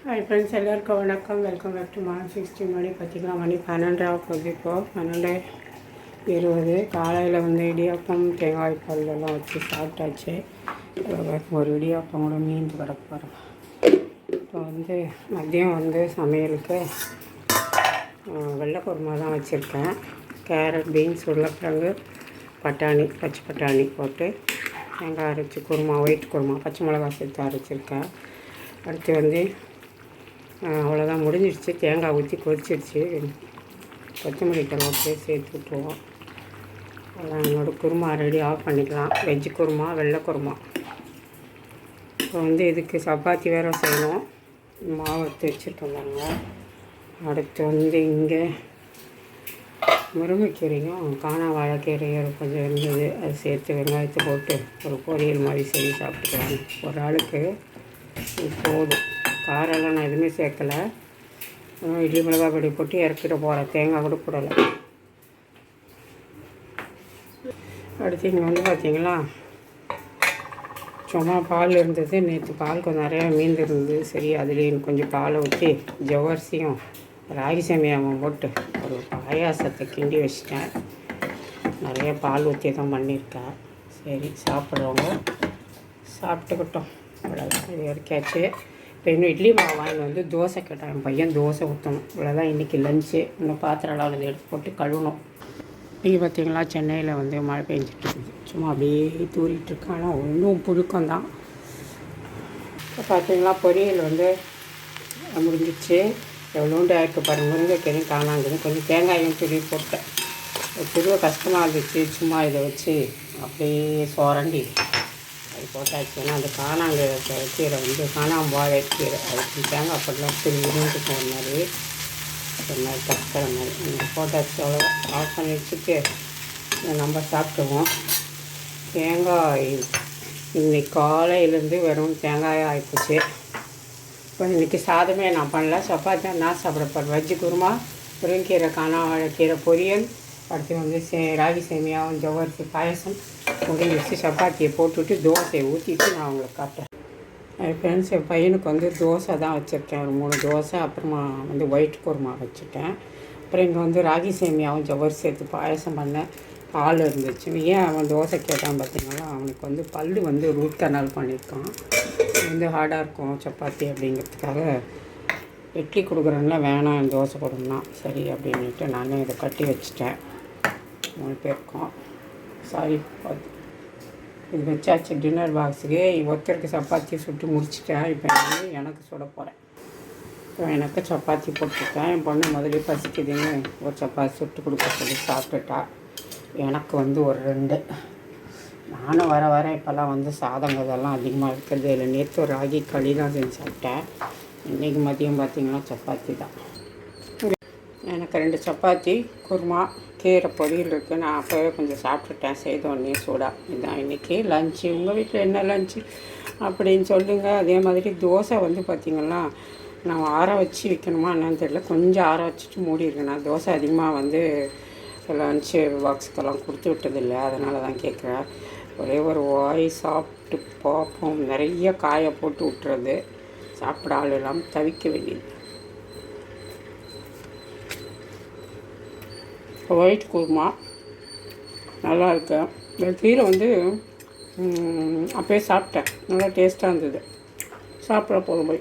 Hi friends, எல்லாருக்கும் வணக்கம். Welcome back to morning 16 மணி. பார்த்திங்கன்னா மணி 12 போகுது. இப்போது 12:20. காலையில் வந்து இடியாப்பம் தேங்காய் பாலெல்லாம் வச்சு சாப்பிட்டாச்சு. ஒரு இடியாப்பம் கூட மீந்து கிடக்க போகிறோம். இப்போ வந்து மதியம் வந்து சமையலுக்கு வெள்ளைக்குருமா தான் வச்சுருக்கேன். கேரட், பீன்ஸ், உருளைக்கிழங்கு, பட்டாணி, பச்சை பட்டாணி போட்டு தேங்காய் அரைச்சி குருமா, ஒயிட் குருமா, பச்சை மிளகா சேர்த்து அரைச்சிருக்கேன். அடுத்து வந்து அவ்வளோதான், முடிஞ்சிடுச்சு. தேங்காய் ஊற்றி கொதிச்சிடுச்சு. கொத்தமல்லி கருவேப்பிலையே சேர்த்து விட்டுருவோம். அதான் என்னோடய குருமா ரெடி. ஆஃப் பண்ணிக்கலாம். வெஜ்ஜு குருமா, வெள்ளை குருமா. இப்போ வந்து இதுக்கு சப்பாத்தி வேறு செய்யணும். மாவு எடுத்து வச்சுருக்கோம் பாருங்க. அடுத்து வந்து இங்கே முருங்கைக்கீரையும் காணா வாழைக்கீரையும் கொஞ்சம் இருந்தது. அது சேர்த்து வெங்காயத்தை போட்டு ஒரு பொரியல் மாதிரி செஞ்சு சாப்பிட்டுக்கலாம். ஒரு ஆளுக்கு போதும். காரெல்லாம் நான் எதுவுமே சேர்க்கலை. இட்லி மிளகா பொடி போட்டு இறக்கிட போகிறேன். தேங்காய் கூட போடலை. அடுத்து இங்கே வந்து பார்த்திங்களா, சும்மா பால் இருந்தது. நேற்று பால் கொஞ்சம் நிறையா மீந்து இருந்தது. சரி, அதுலேயும் கொஞ்சம் பாலை ஊற்றி ஜவ்வரிசியும் ராகி சேமியாவும் போட்டு ஒரு பாயாசத்தை கிண்டி வச்சிட்டேன். நிறைய பால் ஊற்றி தான் பண்ணியிருக்கேன். சரி, சாப்பிட்றவங்க சாப்பிட்டுக்கிட்டோம். அவ்வளோதான், இது வரைக்காச்சு. இப்போ இன்னும் இட்லி மாவு வாங்கி வந்து தோசை கேட்டான். என் பையன் தோசை ஊற்றணும். இவ்வளோதான் இன்றைக்கி லஞ்சு. இன்னும் பாத்திரம்லாம் வந்து எடுத்து போட்டு கழுவணும். இன்றைக்கி பார்த்திங்களா, சென்னையில் வந்து மழை பெஞ்சிட்டு இருக்குது. சும்மா அப்படியே தூரிகிட்ருக்கு. ஆனால் ஒன்றும் புழுக்கம் தான். இப்போ பார்த்திங்களா, பொரியல் வந்து முடிஞ்சிச்சு. எவ்வளோண்டு ஆயிருக்கு பாருங்கள். முருங்கைக்கீரையும் காணாங்குது. கொஞ்சம் தேங்காயும் துருவி போட்டேன். துருவ கஷ்டமாக இருந்துச்சு. சும்மா இதை வச்சு அப்படியே சோரண்டி அது போட்டாச்சு. ஏன்னா அந்த கீரை வந்து காணாம்பாழை கீரை, அதுக்கு தேங்காய் போட்டலாம் திருவிழுந்துக்கும் ஒரு மாதிரி கத்துற மாதிரி போட்டாச்சு. அவ்வளோ ஆஃப் பண்ணி வச்சுட்டு நம்ம சாப்பிடுவோம். தேங்காய் இன்னைக்கு காலையிலேருந்து வெறும் தேங்காயாக ஆகிப்போச்சு. இப்போ இன்றைக்கி சாதமே நான் பண்ணல. சப்பாத்தி தான் நான் சாப்பிட போகிறேன். வெஜ்ஜு குருமா, முருங்கீரை, காணாவாழைக்கீரை பொரியல், அடுத்து வந்து ராகி சேமியாவும் ஜவ்வரிசி பாயசம் முடிஞ்சு வச்சு சப்பாத்தியை போட்டுவிட்டு தோசையை ஊற்றிட்டு நான் அவங்களுக்கு காட்டுறேன். என் ஃப்ரெண்ட்ஸ், என் பையனுக்கு வந்து தோசை தான் வச்சுருக்கேன். ஒரு 3 தோசை. அப்புறமா வந்து ஒயிட் குருமா வச்சுட்டேன். அப்புறம் இங்கே வந்து ராகி சேமியாவும் ஜவ்வரிசி சேர்த்து பாயசம் பண்ணேன். பால் இருந்துச்சு. ஏன் அவன் தோசை கேட்டான் பார்த்தீங்கன்னா, அவனுக்கு வந்து பல் வந்து ரூட் கனால் பண்ணியிருக்கான். வந்து ஹார்டாக இருக்கும் சப்பாத்தி அப்படிங்கிறதுக்காக இட்லி கொடுக்குறேன்னா வேணாம், தோசை கொடுன்னா சரி அப்படின்ட்டு நானே இதை கட்டி வச்சுட்டேன். 3 பேருக்கும். சாரி, இது வச்சாச்சு டின்னர் பாக்ஸுக்கு. ஒருத்தருக்கு சப்பாத்தி சுட்டு முடிச்சிட்டேன். இப்போ வந்து எனக்கு சுட போகிறேன். இப்போ எனக்கு சப்பாத்தி போட்டுருக்கேன். என் பொண்ணு முதலே பசிக்குதுன்னு ஒரு சப்பாத்தி சுட்டு கொடுக்க சொல்லி சாப்பிட்டுட்டா. எனக்கு வந்து ஒரு 2. நானும் வர இப்போல்லாம் வந்து சாதங்கள் இதெல்லாம் அதிகமாக இருக்கிறது இல்லை. நேற்று ஒரு ராகி களி தான் செஞ்சு சாப்பிட்டேன். இன்றைக்கி மதியம் பார்த்திங்கன்னா சப்பாத்தி தான். எனக்கு 2 சப்பாத்தி, குருமா, கீரை பொரியல் இருக்குது. நான் அப்போவே கொஞ்சம் சாப்பிட்டுட்டேன் செய்தோடனே சூடாக. இதுதான் இன்றைக்கி லஞ்சு. உங்கள் வீட்டில் என்ன லஞ்சு அப்படின்னு சொல்லுங்கள். அதே மாதிரி தோசை வந்து பார்த்திங்கன்னா, நான் ஆற வச்சு வைக்கணுமா என்னன்னு தெரியல. கொஞ்சம் ஆற வச்சுட்டு மூடியிருக்கேன். நான் தோசை அதிகமாக வந்து லஞ்சு பாக்ஸுக்கெல்லாம் கொடுத்து விட்டதில்லை. அதனால தான் கேட்குறேன். ஒரே ஒரு வாய் சாப்பிட்டு பார்ப்போம். நிறைய காயை போட்டு விட்டுறது சாப்பிட ஆள் இல்லாமல் தவிக்க வேண்டியது. ஒயிட் குருமா நல்லா இருக்கு. இந்த கீரை வந்து அப்போயே சாப்பிட்டேன். நல்லா டேஸ்ட்டாக இருந்தது. சாப்பிட போதும் போய்